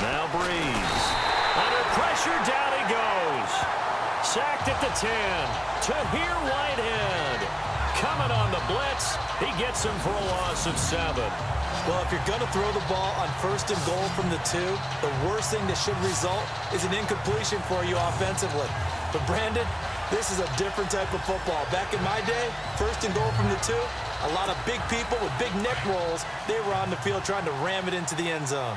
Now Breeze. Under pressure, down he goes. Sacked at the 10. Tahir Whitehead. Coming on the blitz. He gets him for a loss of 7. Well, if you're going to throw the ball on 1st and goal from the 2, the worst thing that should result is an incompletion for you offensively. But, Brandon, this is a different type of football. Back in my day, 1st and goal from the 2, a lot of big people with big neck rolls, they were on the field trying to ram it into the end zone.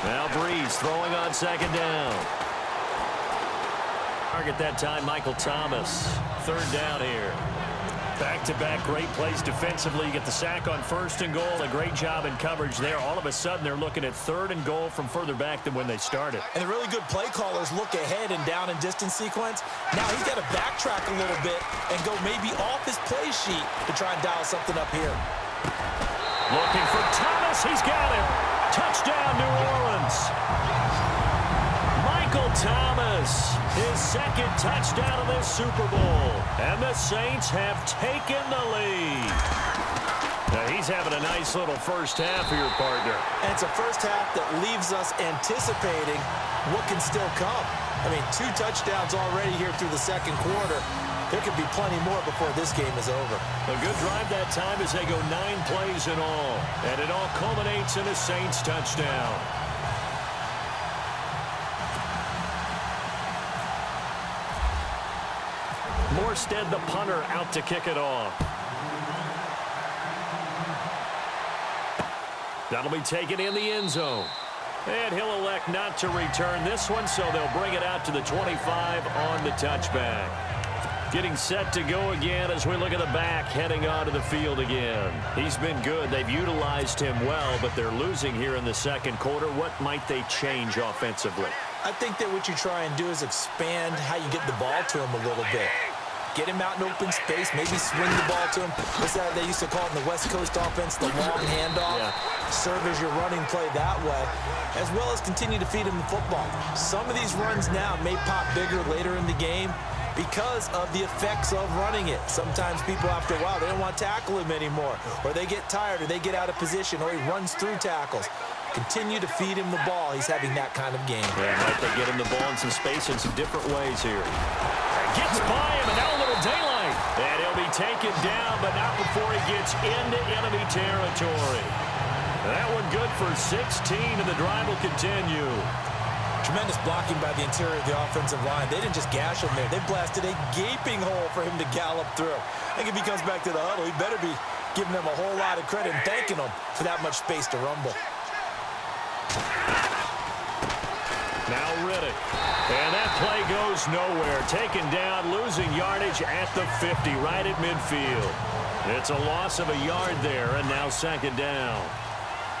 Now Breeze throwing on 2nd down. Target that time, Michael Thomas. 3rd down here. Back-to-back great plays defensively. You get the sack on 1st and goal. A great job in coverage there. All of a sudden, they're looking at 3rd and goal from further back than when they started. And the really good play callers look ahead and down and distance sequence. Now he's got to backtrack a little bit and go maybe off his play sheet to try and dial something up here. Looking for Thomas. He's got him. Touchdown, New Orleans. Michael Thomas, his 2nd touchdown of this Super Bowl. And the Saints have taken the lead. Now he's having a nice little first half here, partner. And it's a first half that leaves us anticipating what can still come. I mean, 2 touchdowns already here through the 2nd quarter. There could be plenty more before this game is over. A good drive that time as they go 9 plays in all. And it all culminates in a Saints touchdown. Morstead, the punter, out to kick it off. That'll be taken in the end zone. And he'll elect not to return this one, so they'll bring it out to the 25 on the touchback. Getting set to go again as we look at the back heading onto the field again. He's been good. They've utilized him well, but they're losing here in the 2nd quarter. What might they change offensively? I think that what you try and do is expand how you get the ball to him a little bit. Get him out in open space, maybe swing the ball to him. What's that they used to call it in the West Coast offense, the long handoff? Yeah. Serve as your running play that way, as well as continue to feed him the football. Some of these runs now may pop bigger later in the game because of the effects of running it. Sometimes people, after a while, they don't want to tackle him anymore, or they get tired, or they get out of position, or he runs through tackles. Continue to feed him the ball. He's having that kind of game. Yeah, might they get him the ball in some space in some different ways here. Gets by him, and now a little daylight. And he'll be taken down, but not before he gets into enemy territory. That one good for 16, and the drive will continue. Tremendous blocking by the interior of the offensive line. They didn't just gash him there. They blasted a gaping hole for him to gallop through. I think if he comes back to the huddle, he better be giving them a whole lot of credit and thanking them for that much space to rumble. Now Riddick. And that play goes nowhere. Taken down, losing yardage at the 50, right at midfield. It's a loss of a yard there, and now 2nd down.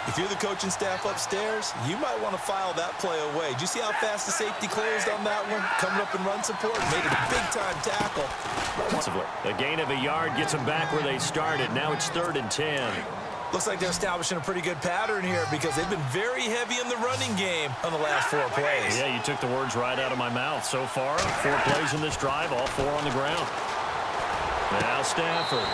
If you're the coaching staff upstairs, you might want to file that play away. Did you see how fast the safety closed on that one? Coming up in run support, made a big-time tackle. A gain of a yard gets them back where they started. Now it's 3rd and 10. Looks like they're establishing a pretty good pattern here because they've been very heavy in the running game on the last 4 plays. Yeah, you took the words right out of my mouth. So far, 4 plays in this drive, all 4 on the ground. Now Stafford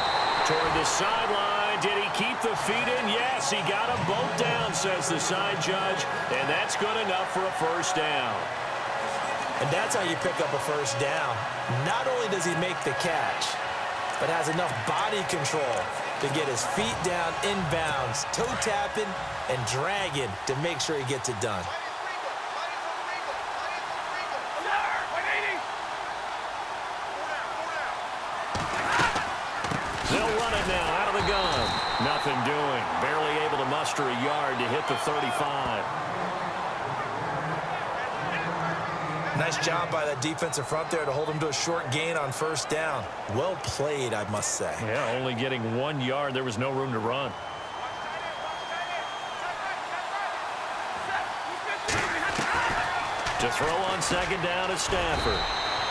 toward the sideline. Did he keep the feet in? Yes, he got them both down, says the side judge, and that's good enough for a 1st down. And that's how you pick up a 1st down. Not only does he make the catch, but has enough body control to get his feet down inbounds, toe tapping and dragging to make sure he gets it done. They'll run it now out of the gun. Nothing doing. Barely able to muster a yard to hit the 35. Nice job by that defensive front there to hold him to a short gain on 1st down. Well played, I must say. Yeah, only getting 1 yard. There was no room to run. To throw on 2nd down is Stafford.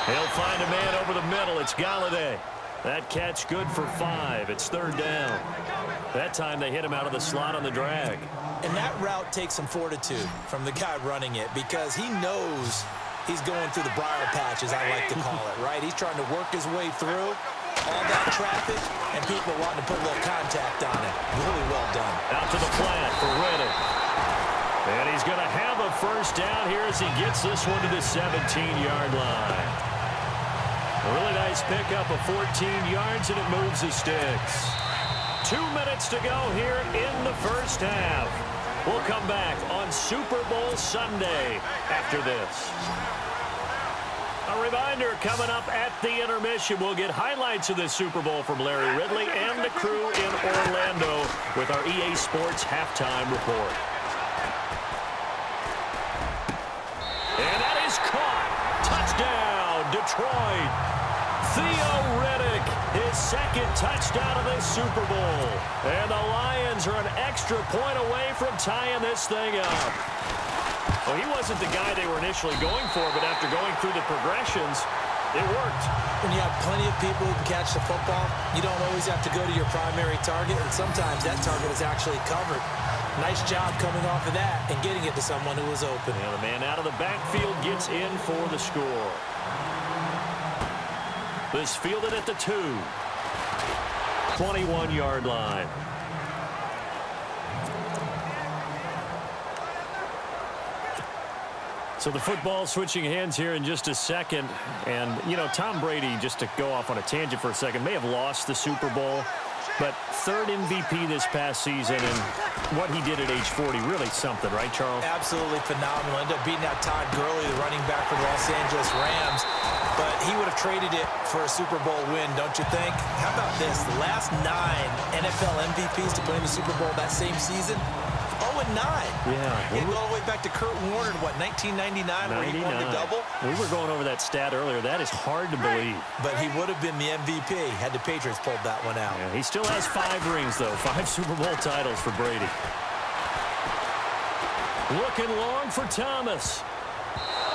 He'll find a man over the middle. It's Galladay. That catch good for 5. It's 3rd down. That time they hit him out of the slot on the drag. And that route takes some fortitude from the guy running it because he knows he's going through the briar patch, as I like to call it, right? He's trying to work his way through. all that traffic and people wanting to put a little contact on it. Really well done. Out to the flat for Reddick. And he's going to have a first down here as he gets this one to the 17-yard line. A really nice pickup of 14 yards, and it moves the sticks. 2 minutes to go here in the first half. We'll come back on Super Bowl Sunday after this. A reminder, coming up at the intermission, we'll get highlights of this Super Bowl from Larry Ridley and the crew in Orlando with our EA Sports halftime report. And that is caught. Touchdown, Detroit. Theo Riddick, his second touchdown of this Super Bowl. And the Lions are an extra point away from tying this thing up. Well, he wasn't the guy they were initially going for, but after going through the progressions, it worked. When you have plenty of people who can catch the football, you don't always have to go to your primary target, and sometimes that target is actually covered. Nice job coming off of that and getting it to someone who was open. And the man out of the backfield gets in for the score. This fielded at the 2. 21-yard line. So the football switching hands here in just a second. And, you know, Tom Brady, just to go off on a tangent for a second, may have lost the Super Bowl. But third MVP this past season, and what he did at age 40, really something, right, Charles? Absolutely phenomenal. Ended up beating out Todd Gurley, the running back for the Los Angeles Rams. But he would have traded it for a Super Bowl win, don't you think? How about this? The last 9 NFL MVPs to play in the Super Bowl that same season, 0-9. Yeah. You go all the way back to Kurt Warner in, what, 1999, where he won the double? We were going over that stat earlier. That is hard to believe. But he would have been the MVP had the Patriots pulled that one out. Yeah, he still has 5 rings, though. 5 Super Bowl titles for Brady. Looking long for Thomas.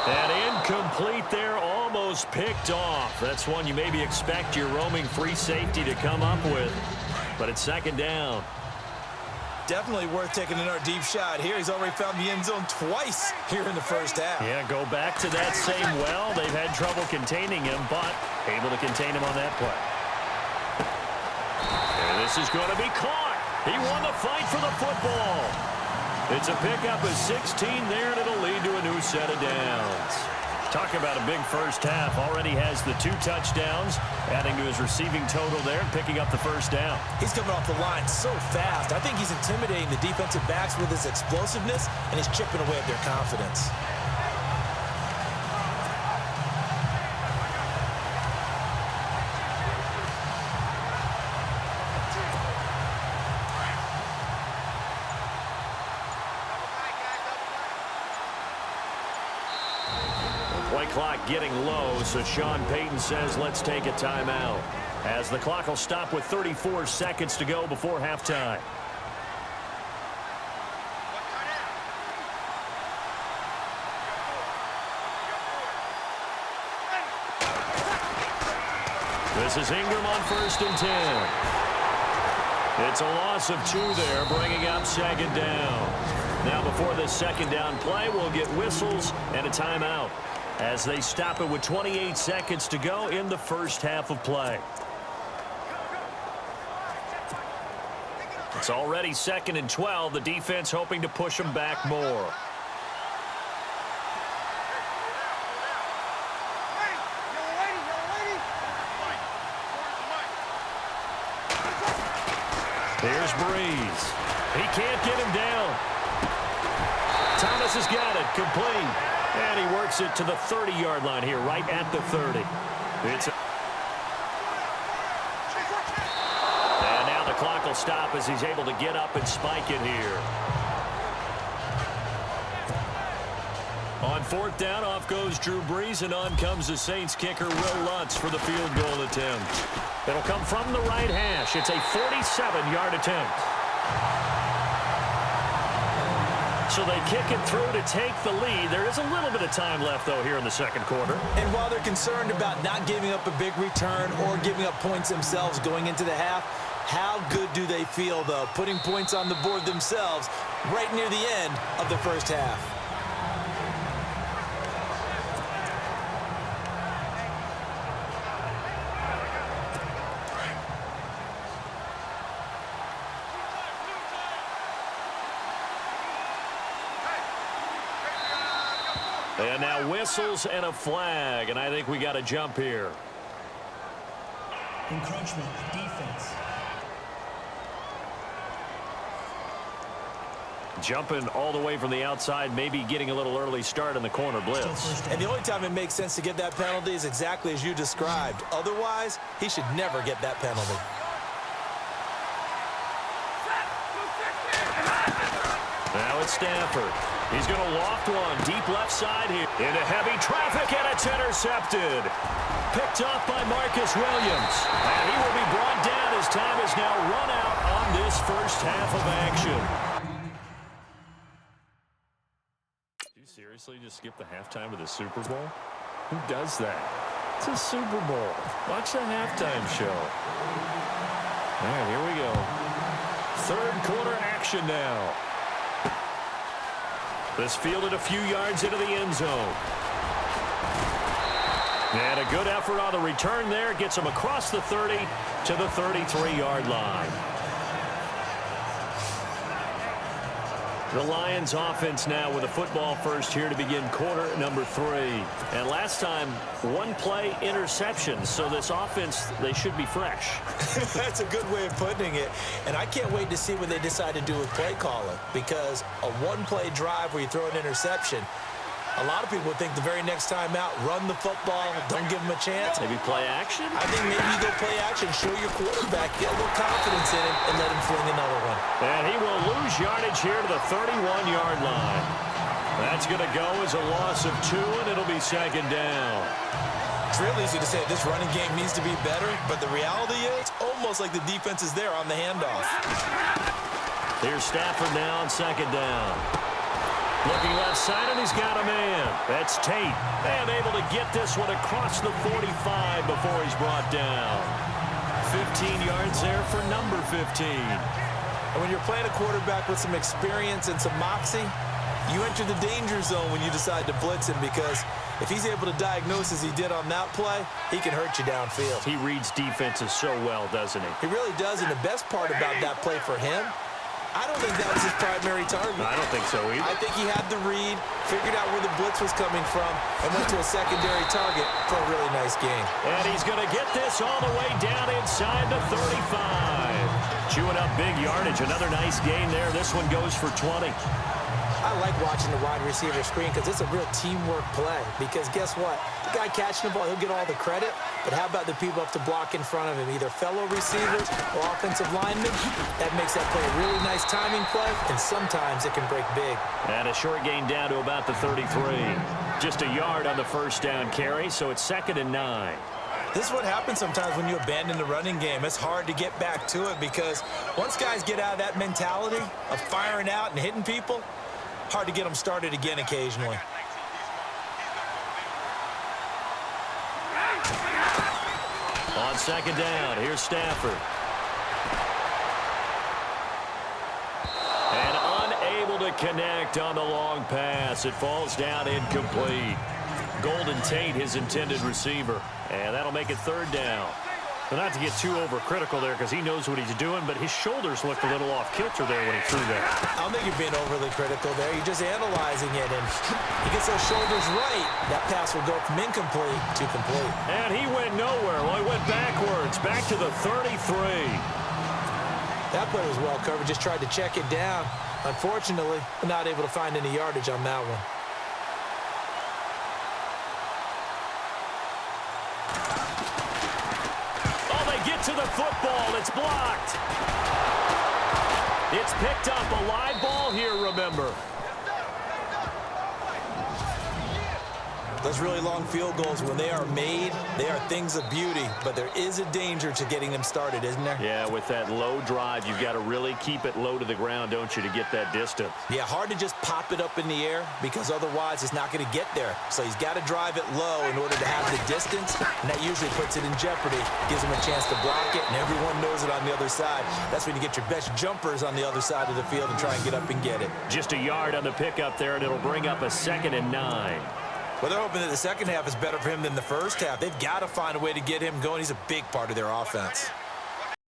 And incomplete there, almost picked off. That's one you maybe expect your roaming free safety to come up with. But it's second down. Definitely worth taking another deep shot here. He's already found the end zone twice here in the first half. Yeah, go back to that same well. They've had trouble containing him, but able to contain him on that play. And this is going to be caught. He won the fight for the football. It's a pickup of 16 there, and it'll lead to a new set of downs. Talk about a big first half. Already has the 2 touchdowns, adding to his receiving total there, picking up the first down. He's coming off the line so fast. I think he's intimidating the defensive backs with his explosiveness, and he's chipping away at their confidence. Play clock getting low, so Sean Payton says let's take a timeout. As the clock will stop with 34 seconds to go before halftime. This is Ingram on 1st and 10. It's a loss of 2 there, bringing up second down. Now before this second down play, we'll get whistles and a timeout as they stop it with 28 seconds to go in the first half of play. It's already 2nd and 12. The defense hoping to push them back more. Here's Breeze. He can't get him down. Thomas has got it. Complete. And he works it to the 30-yard line here, right at the 30. And now the clock will stop as he's able to get up and spike it here. On 4th down, off goes Drew Brees, and on comes the Saints kicker, Will Lutz, for the field goal attempt. It'll come from the right hash. It's a 47-yard attempt. So they kick it through to take the lead. There is a little bit of time left, though, here in the second quarter. And while they're concerned about not giving up a big return or giving up points themselves going into the half, how good do they feel, though, putting points on the board themselves right near the end of the first half? And now whistles and a flag, and I think we got a jump here. Encroachment, defense. Jumping all the way from the outside, maybe getting a little early start in the corner blitz. And the only time it makes sense to get that penalty is exactly as you described. Otherwise, he should never get that penalty. Now it's Stafford. He's going to loft one deep left side here. Into heavy traffic, and it's intercepted. Picked off by Marcus Williams. And he will be brought down as time is now run out on this first half of action. Did you seriously just skip the halftime of the Super Bowl? Who does that? It's a Super Bowl. Watch the halftime show. All right, here we go. Third quarter action now. This fielded a few yards into the end zone. And a good effort on the return there. Gets him across the 30 to the 33-yard line. The Lions offense now with a football first here to begin quarter number 3. And last time, one play interception. So this offense, they should be fresh. That's a good way of putting it. And I can't wait to see what they decide to do with play calling. Because a one-play drive where you throw an interception, a lot of people think the very next time out, run the football, don't give them a chance. Maybe play action? I think maybe you go play action, show your quarterback, get a little confidence in him, and let him fling another one. And he will lose yardage here to the 31-yard line. That's going to go as a loss of 2, and it'll be second down. It's real easy to say this running game needs to be better, but the reality is it's almost like the defense is there on the handoff. Here's Stafford now on second down. Looking left side, and he's got a man. That's Tate. And able to get this one across the 45 before he's brought down. 15 yards there for number 15. And when you're playing a quarterback with some experience and some moxie, you enter the danger zone when you decide to blitz him, because if he's able to diagnose as he did on that play, he can hurt you downfield. He reads defenses so well, doesn't he? He really does, and the best part about that play for him, I don't think that was his primary target. I don't think so either. I think he had the read, figured out where the blitz was coming from, and went to a secondary target for a really nice game. And he's going to get this all the way down inside the 35. Chewing up big yardage. Another nice gain there. This one goes for 20. I like watching the wide receiver screen because it's a real teamwork play. Because guess what? The guy catching the ball, he'll get all the credit. But how about the people up to block in front of him? Either fellow receivers or offensive linemen. That makes that play a really nice timing play, and sometimes it can break big. And a short gain down to about the 33. Just a yard on the first down carry, so it's 2nd and 9. This is what happens sometimes when you abandon the running game. It's hard to get back to it because once guys get out of that mentality of firing out and hitting people, hard to get them started again occasionally. On second down, here's Stafford. And unable to connect on the long pass. It falls down incomplete. Golden Tate, his intended receiver. And that'll make it 3rd down. But not to get too overcritical there because he knows what he's doing, but his shoulders looked a little off kilter there when he threw that. I don't think you're being overly critical there. You're just analyzing it, and he gets those shoulders right. That pass will go from incomplete to complete. And he went nowhere. Well, he went backwards, back to the 33. That play was well covered. Just tried to check it down. Unfortunately, not able to find any yardage on that one. To the football, it's blocked. It's picked up, a live ball here, remember. Those really long field goals, when they are made, they are things of beauty, but there is a danger to getting them started, isn't there? Yeah, with that low drive, you've got to really keep it low to the ground, don't you, to get that distance. Yeah, hard to just pop it up in the air because otherwise it's not going to get there. So he's got to drive it low in order to have the distance, and that usually puts it in jeopardy, gives him a chance to block it, and everyone knows it on the other side. That's when you get your best jumpers on the other side of the field and try and get up and get it. Just a yard on the pickup there, and it'll bring up a 2nd and 9. Well, they're hoping that the second half is better for him than the first half. They've got to find a way to get him going. He's a big part of their offense.